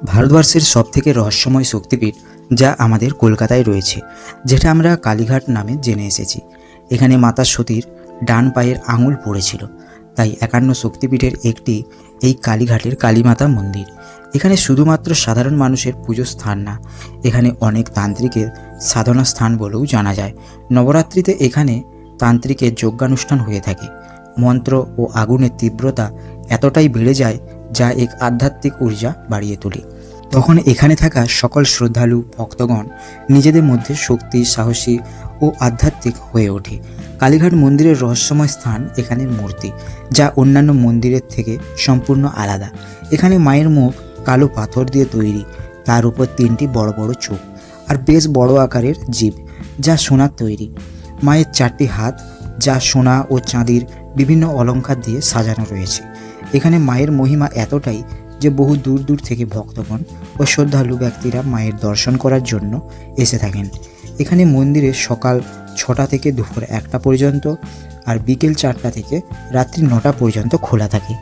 ভারতবর্ষের সবথেকে রহস্যময় শক্তিপীঠ যা আমাদের কলকাতায় রয়েছে, যেটা আমরা কালীঘাট নামে জেনে এসেছি। এখানে মাতা সতীর ডান পায়ের আঙুল পড়েছিল, তাই 51 শক্তিপীঠের একটি এই কালীঘাটের কালীমাতা মন্দির। এখানে শুধুমাত্র সাধারণ মানুষের পুজোর স্থান না, এখানে অনেক তান্ত্রিকের সাধনা স্থান বলেও জানা যায়। নবরাত্রিতে এখানে তান্ত্রিকের যজ্ঞানুষ্ঠান হয়ে থাকে। মন্ত্র ও আগুনের তীব্রতা এতটাই বেড়ে যায় যা এক আধ্যাত্মিক ঊর্জা বাড়িয়ে তোলে। তখন এখানে থাকা সকল শ্রদ্ধালু ভক্তগণ নিজেদের মধ্যে শক্তি, সাহসী ও আধ্যাত্মিক হয়ে ওঠে। কালীঘাট মন্দিরের রহস্যময় স্থান এখানের মূর্তি, যা অন্যান্য মন্দিরের থেকে সম্পূর্ণ আলাদা। এখানে মায়ের মুখ কালো পাথর দিয়ে তৈরি, তার উপর 3টি বড় বড় চোখ আর বেশ বড় আকারের জিভ যা সোনার তৈরি। মায়ের 4টি হাত যা সোনা ও চাঁদির বিভিন্ন অলংকার দিয়ে সাজানো রয়েছে। এখানে মায়ের মহিমা এতটাই যে বহু দূর দূর থেকে ভক্তগণ ও শ্রদ্ধালু ব্যক্তিরা মায়ের দর্শন করার জন্য এসে থাকেন। এখানে মন্দিরে সকাল 6টা থেকে দুপুর 1টা পর্যন্ত আর বিকেল 4টা থেকে রাত্রি 9টা পর্যন্ত খোলা থাকে।